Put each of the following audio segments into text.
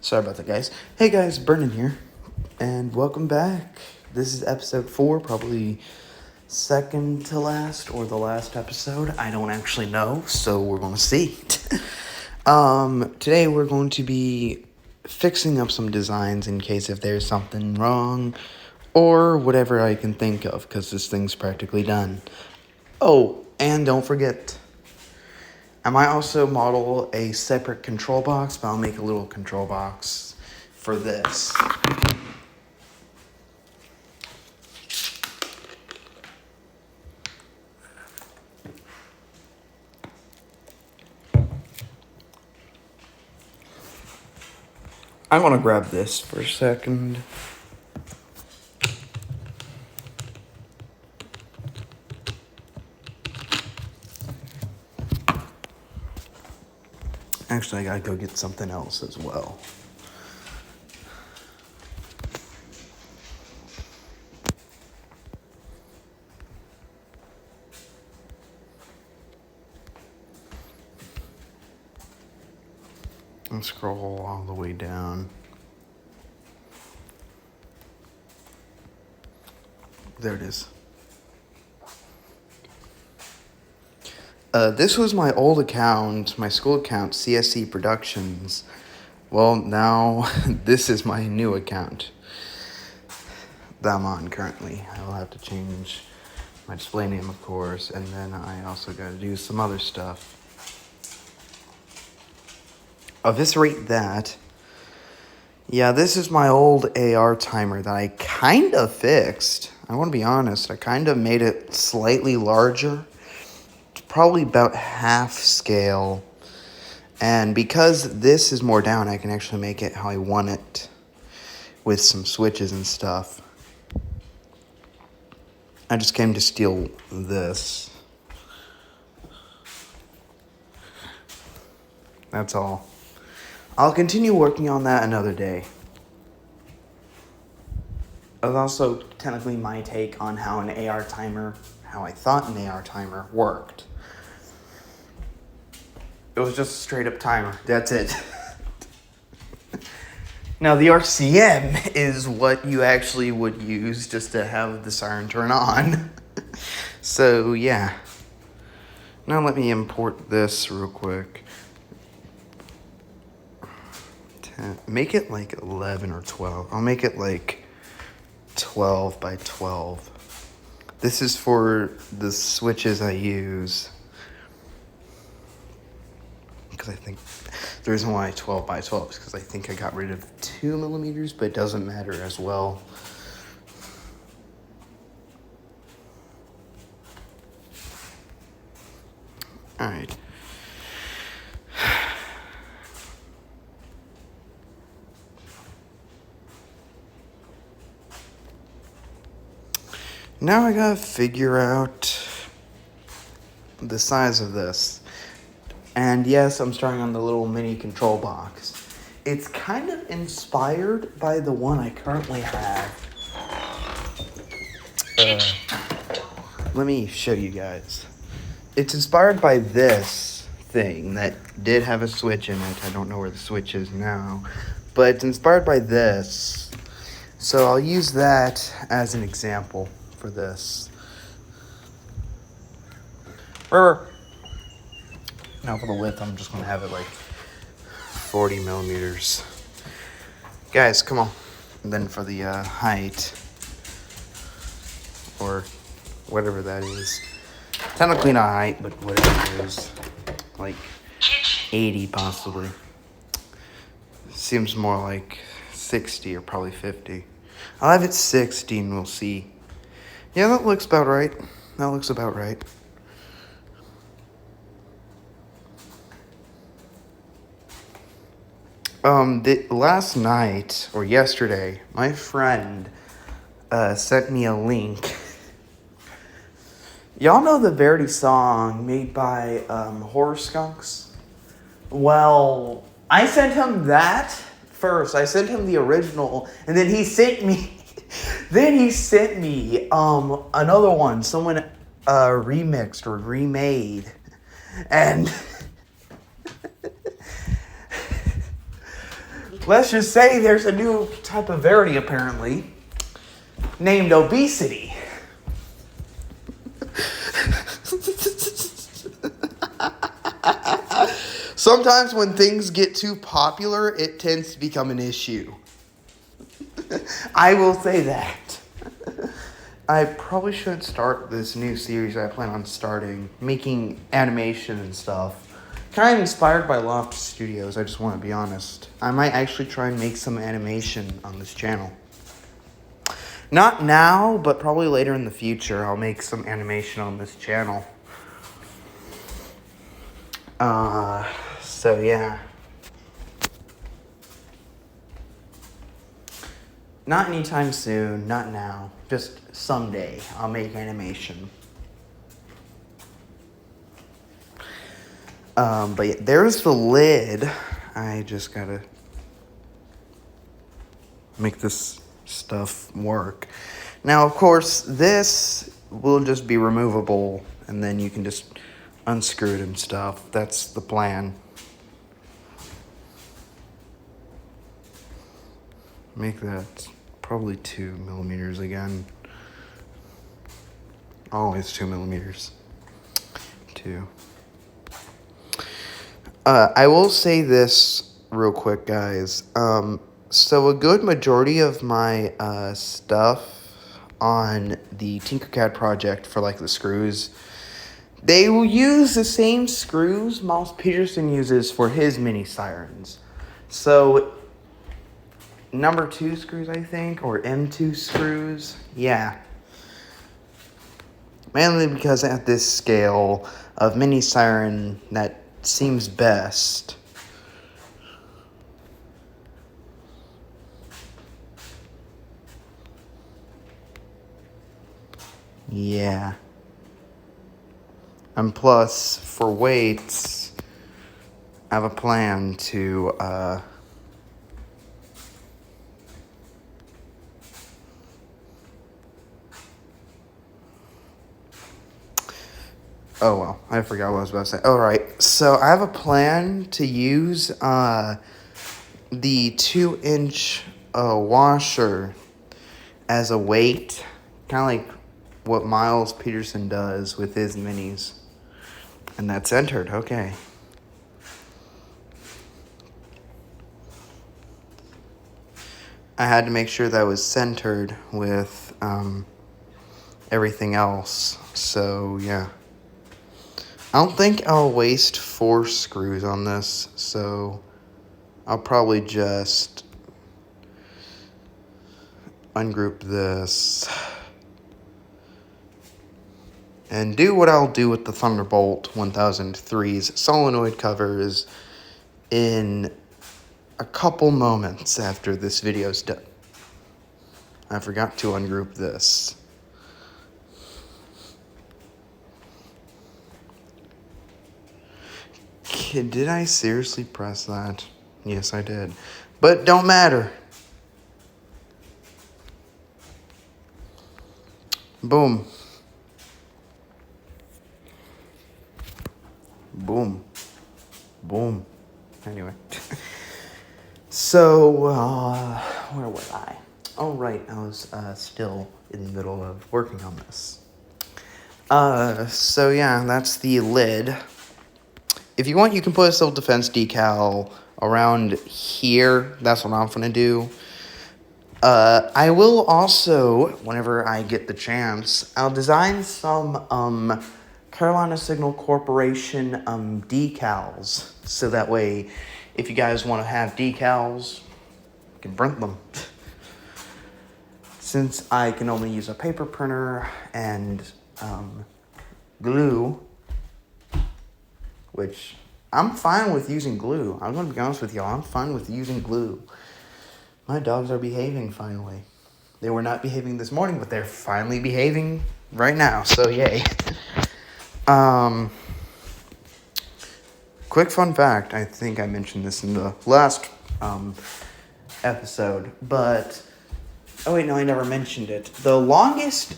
Sorry about that, guys. Hey, guys, Brennan here, and welcome back. This is episode 4, probably second to last or the last episode. I don't actually know, so we're going to see. Today we're going to be fixing up some designs in case if there's something wrong or whatever I can think of, because this thing's practically done. Oh, and don't forget, I might also model a separate control box, but I'll make a little control box for this. I want to grab this for a second. Actually, I gotta go get something else as well. And scroll all the way down. There it is. This was my old account, my school account, CSC Productions. Well, now this is my new account that I'm on currently. I will have to change my display name, of course, and then I also got to do some other stuff. Eviscerate that. Yeah, this is my old AR timer that I kind of fixed. I want to be honest, I kind of made it slightly larger. Probably about half scale. And because this is more down, I can actually make it how I want it with some switches and stuff. I just came to steal this. That's all. I'll continue working on that another day. It was also technically my take on how an AR timer, how I thought an AR timer worked. It was just a straight up timer. That's it. Now, the RCM is what you actually would use just to have the siren turn on. So, yeah. Now let me import this real quick. Make it like 11 or 12. I'll make it like 12 by 12. This is for the switches I use. Because I think the reason why 12 by 12 is because I think I got rid of 2 millimeters, but it doesn't matter as well. All right. Now I gotta figure out the size of this. And yes, I'm starting on the little mini control box. It's kind of inspired by the one I currently have. Let me show you guys. It's inspired by this thing that did have a switch in it. I don't know where the switch is now. But it's inspired by this. So I'll use that as an example for this. Now for the width, I'm just going to have it like 40 millimeters. Guys, come on. And then for the height, or whatever that is. Technically not height, but whatever it is. Like 80 possibly. Seems more like 60 or probably 50. I'll have it 60 and we'll see. Yeah, that looks about right. That looks about right. Last night, or yesterday, my friend sent me a link. Y'all know the Verity song made by Horror Skunks? Well, I sent him that first. I sent him the original, and then he sent me another one. Someone remixed or remade. And let's just say there's a new type of verity, apparently, named obesity. Sometimes when things get too popular, it tends to become an issue. I will say that. I probably should start this new series I plan on starting, making animation and stuff. Kind of inspired by Loft Studios, I just want to be honest. I might actually try and make some animation on this channel. Not now, but probably later in the future, I'll make some animation on this channel. So yeah. Not anytime soon, not now. Just someday I'll make animation. But yeah, there's the lid. I just gotta make this stuff work. Now, of course, this will just be removable, and then you can just unscrew it and stuff. That's the plan. Make that probably 2 millimeters again. Always 2 millimeters. 2. I will say this real quick, guys. So a good majority of my stuff on the Tinkercad project for like the screws, they will use the same screws Miles Peterson uses for his mini sirens. So number 2 screws, I think, or M2 screws. Yeah. Mainly because at this scale of mini siren, that seems best. Yeah. And plus, for weights, I have a plan to, oh, well, I forgot what I was about to say. All right, so I have a plan to use the 2-inch washer as a weight, kind of like what Miles Peterson does with his minis. And that's centered, okay. I had to make sure that was centered with everything else, so yeah. I don't think I'll waste 4 screws on this, so I'll probably just ungroup this and do what I'll do with the Thunderbolt 1003's solenoid covers in a couple moments after this video's done. I forgot to ungroup this. Did I seriously press that? Yes, I did. But don't matter. Boom. Boom. Boom. Anyway. So, where was I? Oh, right. I was still in the middle of working on this. So yeah, that's the lid. If you want, you can put a self-defense decal around here. That's what I'm gonna do. I will also, whenever I get the chance, I'll design some Carolina Signal Corporation decals. So that way, if you guys want to have decals, you can print them. Since I can only use a paper printer and glue, which I'm fine with using glue. I'm going to be honest with y'all. I'm fine with using glue. My dogs are behaving finally. They were not behaving this morning, but they're finally behaving right now. So yay. Quick fun fact. I think I mentioned this in the last episode, but oh wait, no, I never mentioned it. The longest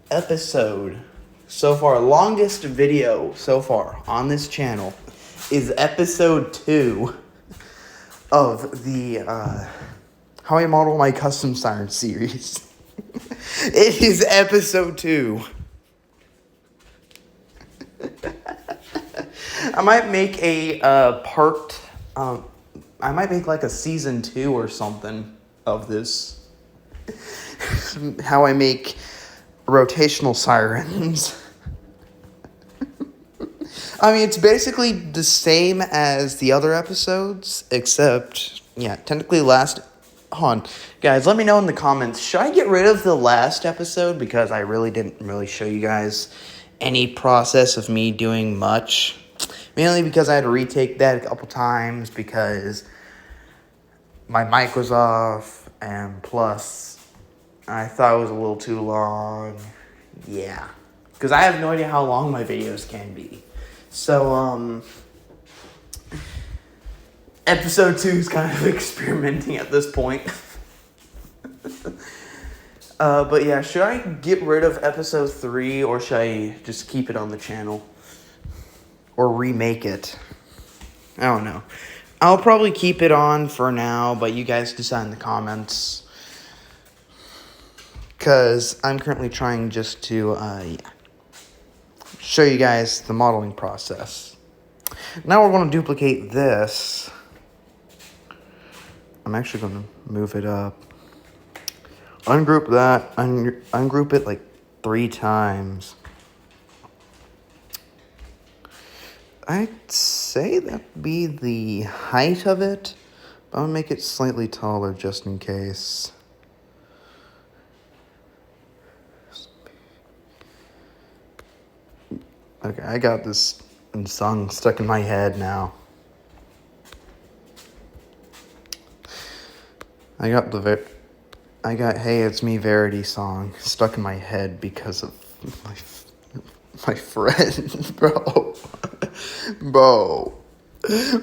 episode so far, longest video so far on this channel is episode 2. of the How I Model My Custom Siren series. It is episode 2. I might make a part. I might make like a season 2 or something of this. How I make rotational sirens. I mean, it's basically the same as the other episodes, except, yeah, technically last... Hold on. Guys, let me know in the comments, should I get rid of the last episode? Because I really didn't really show you guys any process of me doing much. Mainly because I had to retake that a couple times because my mic was off, and plus, I thought it was a little too long. Yeah. Because I have no idea how long my videos can be. So, episode 2 is kind of experimenting at this point. But yeah, should I get rid of episode 3 or should I just keep it on the channel? Or remake it? I don't know. I'll probably keep it on for now, but you guys decide in the comments. Because I'm currently trying just to, show you guys the modeling process. Now we're going to duplicate this. I'm actually going to move it up. Ungroup that. Ungroup it like 3 times. I'd say that'd be the height of it. But I'll make it slightly taller just in case. Okay, I got this song stuck in my head now. I got Hey It's Me Verity song stuck in my head because of my friend, bro. Bro.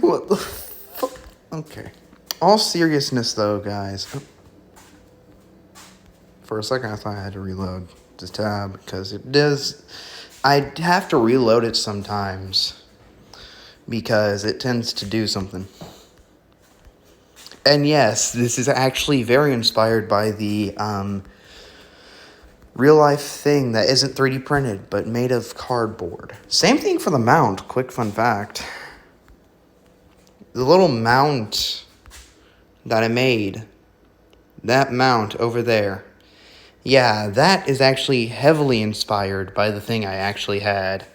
What the fuck? Okay. All seriousness though, guys. For a second I thought I had to reload this tab because it does. I have to reload it sometimes because it tends to do something. And yes, this is actually very inspired by the real life thing that isn't 3D printed, but made of cardboard. Same thing for the mount, quick fun fact. The little mount that I made, that mount over there, yeah, that is actually heavily inspired by the thing I actually had.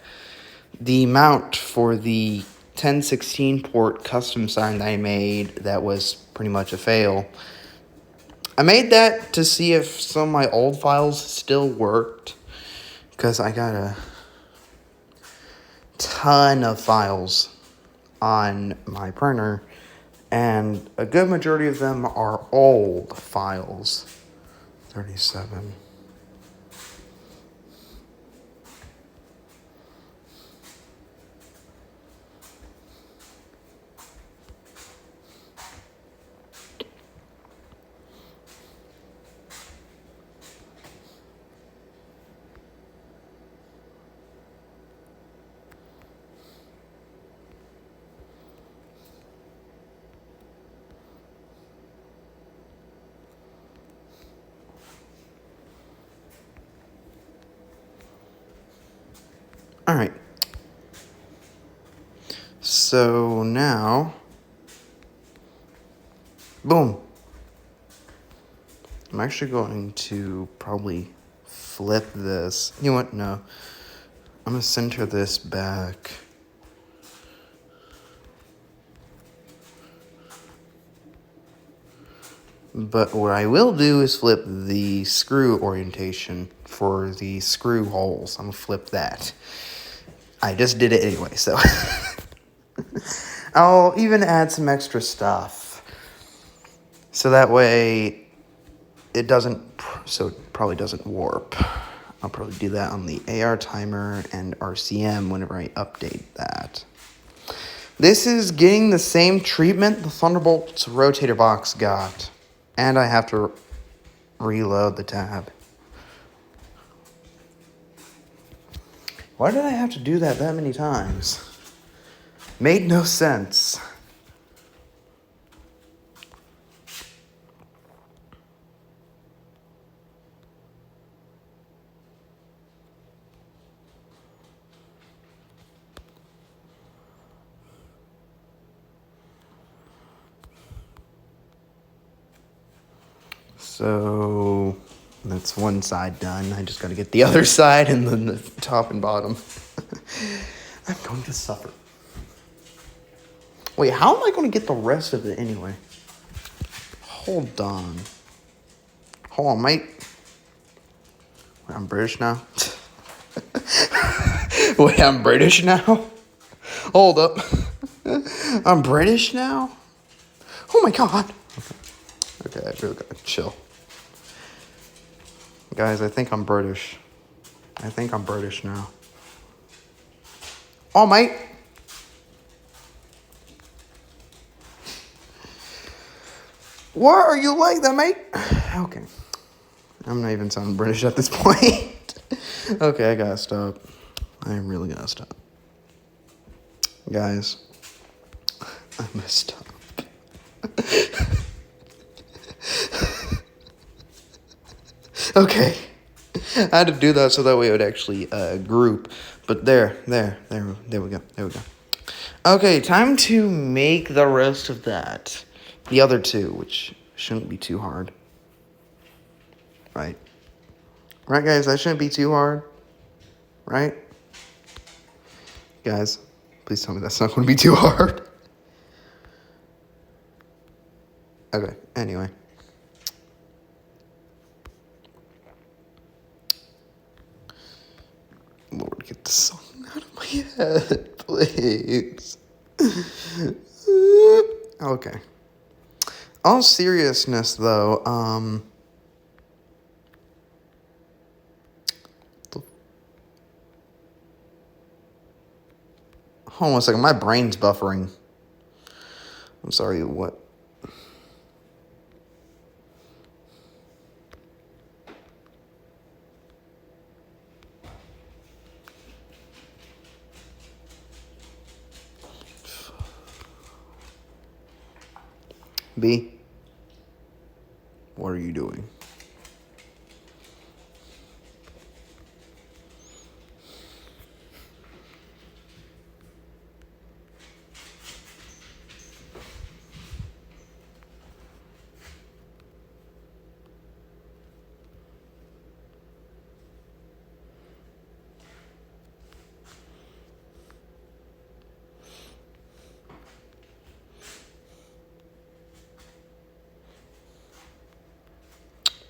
The mount for the 1016 port custom sign that I made that was pretty much a fail. I made that to see if some of my old files still worked, because I got a ton of files on my printer, and a good majority of them are old files. 37. All right. So now, boom. I'm actually going to probably flip this. You know what? No. I'm going to center this back. But what I will do is flip the screw orientation for the screw holes. I'm going to flip that. I just did it anyway, so. I'll even add some extra stuff. So that way it probably doesn't warp. I'll probably do that on the AR timer and RCM whenever I update that. This is getting the same treatment the Thunderbolt's rotator box got. And I have to reload the tab. Why did I have to do that many times? Made no sense. So that's one side done. I just got to get the other side and then the top and bottom. I'm going to suffer. Wait, how am I going to get the rest of it anyway? Hold on. Hold on, mate. Wait, I'm British now? Wait, I'm British now? Hold up. I'm British now? Oh my god. Okay, I really gotta chill. Guys, I think I'm British. I think I'm British now. Oh, mate. Why are you like that, mate? Okay. I'm not even sounding British at this point. Okay, I gotta stop. I really gotta stop. Guys, I messed up. Okay. I had to do that so that way it would actually group. But there we go. Okay, time to make the rest of that. The other two, which shouldn't be too hard. Right? Right, guys? That shouldn't be too hard. Right? Guys, please tell me that's not going to be too hard. Okay, anyway. Lord, get the song out of my head, please. Okay. All seriousness, though, hold on a second, my brain's buffering. I'm sorry, what? B, what are you doing?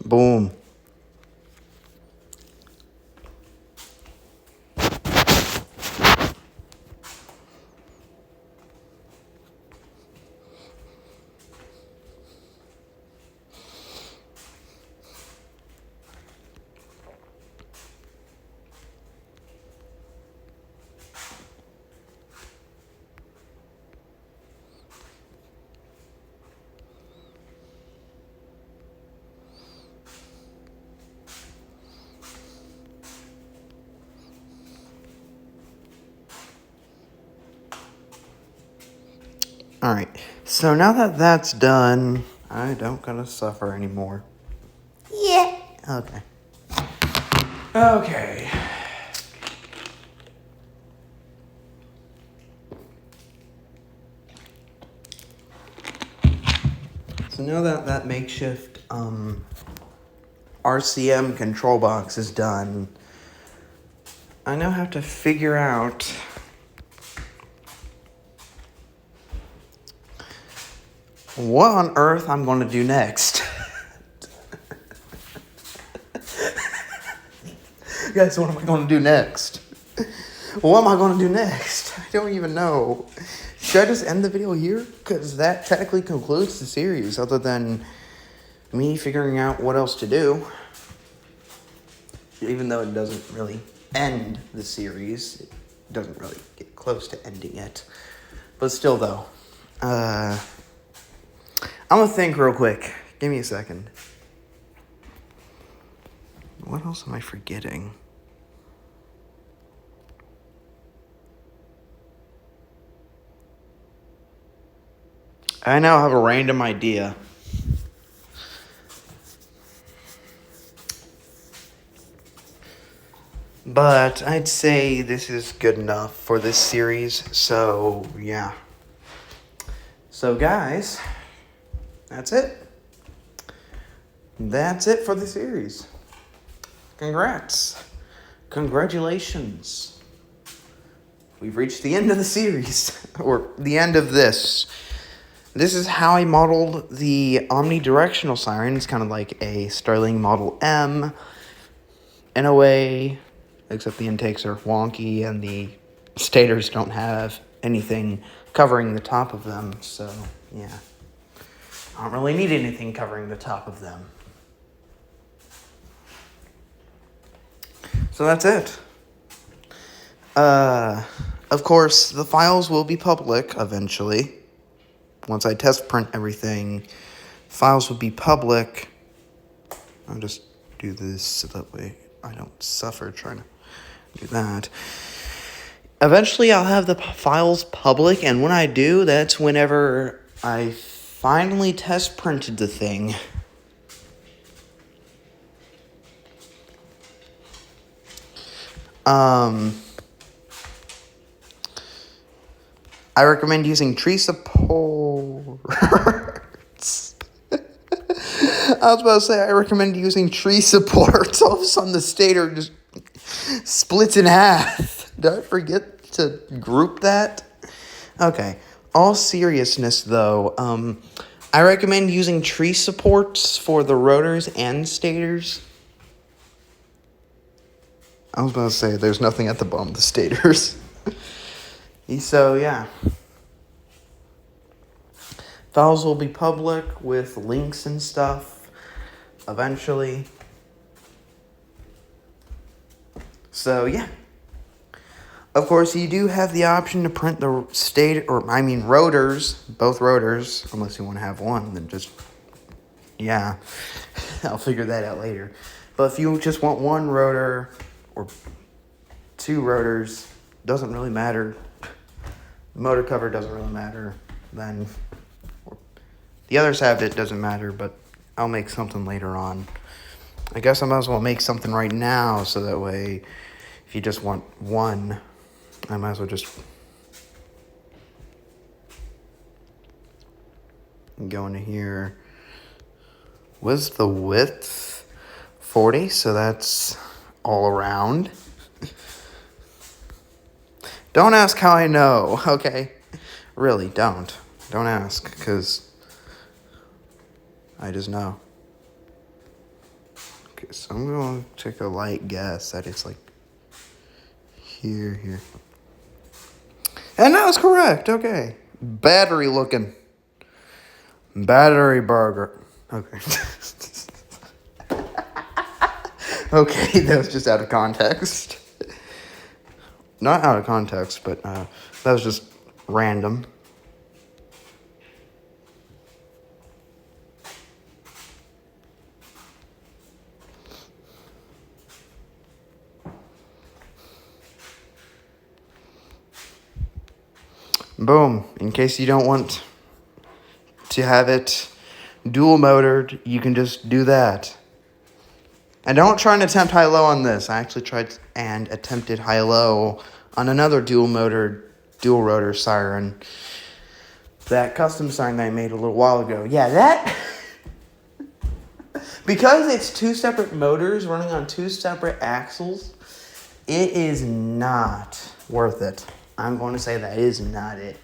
Boom. All right, so now that that's done, I don't gotta suffer anymore. Yeah. Okay. Okay. So now that that makeshift RCM control box is done, I now have to figure out what on earth I'm going to do next. Guys, what am I going to do next? What am I going to do next? I don't even know. Should I just end the video here? Because that technically concludes the series, other than me figuring out what else to do. Even though it doesn't really end the series. It doesn't really get close to ending it. But still, though. I'm going to think real quick. Give me a second. What else am I forgetting? I now have a random idea. But I'd say this is good enough for this series. So, yeah. So, guys, that's it. that's it for the series. Congrats. Congratulations. We've reached the end of the series, or the end of this. This is how I modeled the omnidirectional siren. It's kind of like a Starling Model M in a way, except the intakes are wonky and the stators don't have anything covering the top of them. So, yeah. I don't really need anything covering the top of them. So that's it. Of course, the files will be public eventually. Once I test print everything, files will be public. I'll just do this so that way I don't suffer trying to do that. Eventually, I'll have the files public, and when I do, that's whenever I finally test printed the thing. I recommend using tree supports. I was about to say, I recommend using tree supports. All of a sudden, the stator just splits in half. Did I forget to group that? Okay. All seriousness, though, I recommend using tree supports for the rotors and stators. I was about to say, there's nothing at the bottom of the stators. So, yeah. Files will be public with links and stuff eventually. So, yeah. Of course, you do have the option to print the rotors, both rotors, unless you want to have one, then just, yeah. I'll figure that out later. But if you just want one rotor or two rotors, doesn't really matter. Motor cover doesn't really matter. Then the others have it, doesn't matter, but I'll make something later on. I guess I might as well make something right now, so that way, if you just want one, I might as well just go into here. What's the width? 40, so that's all around. Don't ask how I know, okay? Really, don't. Don't ask, because I just know. Okay, so I'm going to take a light guess that it's like here. And that was correct, okay. Battery looking. Battery burger. Okay. Okay, that was just out of context. Not out of context, but that was just random. Boom. In case you don't want to have it dual motored, you can just do that. And don't try and attempt high-low on this. I actually tried and attempted high-low on another dual rotor siren. That custom siren that I made a little while ago. Yeah, that... because it's two separate motors running on two separate axles, it is not worth it. I'm going to say that is not it.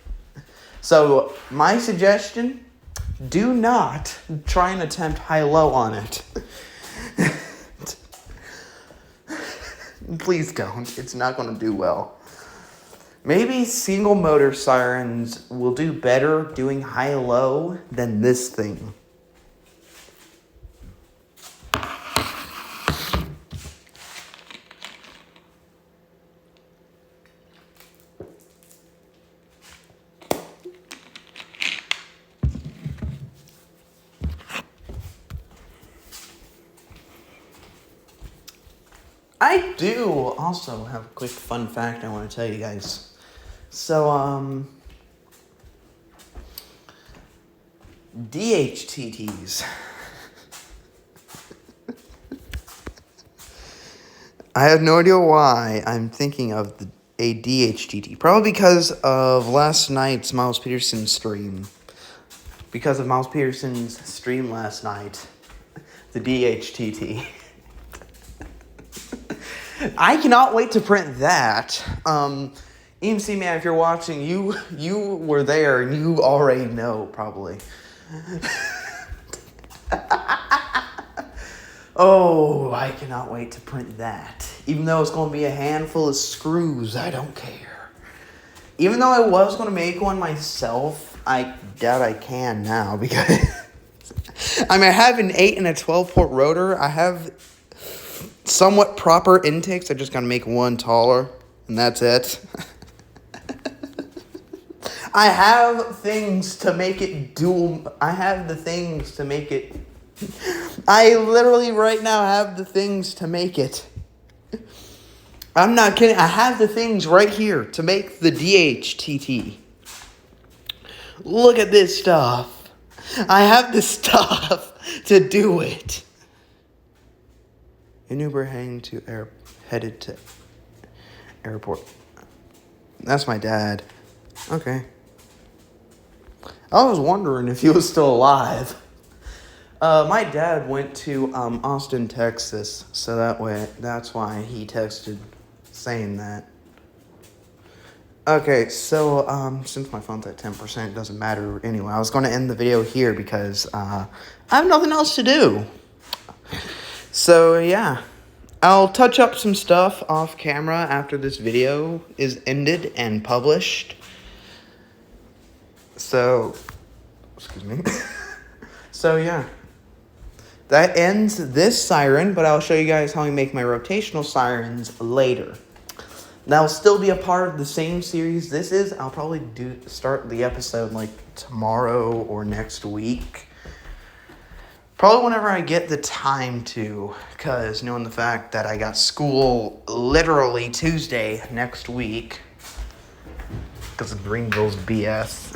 So, my suggestion, do not try and attempt high-low on it. Please don't. It's not going to do well. Maybe single motor sirens will do better doing high-low than this thing. I do also have a quick fun fact I want to tell you guys. So, DHTTs. I have no idea why I'm thinking of a DHTT. Probably because of last night's Miles Peterson's stream. Because of Miles Peterson's stream last night, the DHTT. I cannot wait to print that. EMC man, if you're watching, you were there and you already know, probably. Oh, I cannot wait to print that. Even though it's going to be a handful of screws, I don't care. Even though I was going to make one myself, I doubt I can now because I mean, I have an 8 and a 12 port rotor. I have somewhat proper intakes. I just got to make one taller, and that's it. I have things to make it dual. I have the things to make it. I literally right now have the things to make it. I'm not kidding. I have the things right here to make the DHTT. Look at this stuff. I have the stuff to do it. An Uber headed to airport. That's my dad. Okay. I was wondering if he was still alive. My dad went to Austin, Texas, so that's why he texted saying that. Okay, so since my phone's at 10%, it doesn't matter anyway. I was going to end the video here because I have nothing else to do. So yeah, I'll touch up some stuff off camera after this video is ended and published. So, excuse me. So yeah, that ends this siren, but I'll show you guys how I make my rotational sirens later. That'll still be a part of the same series this is. I'll probably start the episode like tomorrow or next week. Probably whenever I get the time to, because knowing the fact that I got school literally Tuesday next week, because of Greenville's BS,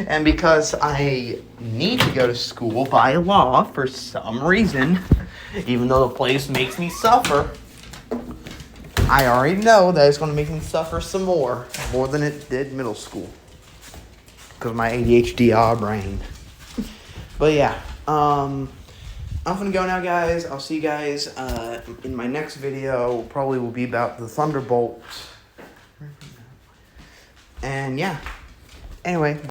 and because I need to go to school by law for some reason, even though the place makes me suffer, I already know that it's going to make me suffer some more than it did middle school, because of my ADHD brain. But yeah. I'm gonna go now, guys. I'll see you guys in my next video. Probably will be about the Thunderbolt. And yeah. Anyway.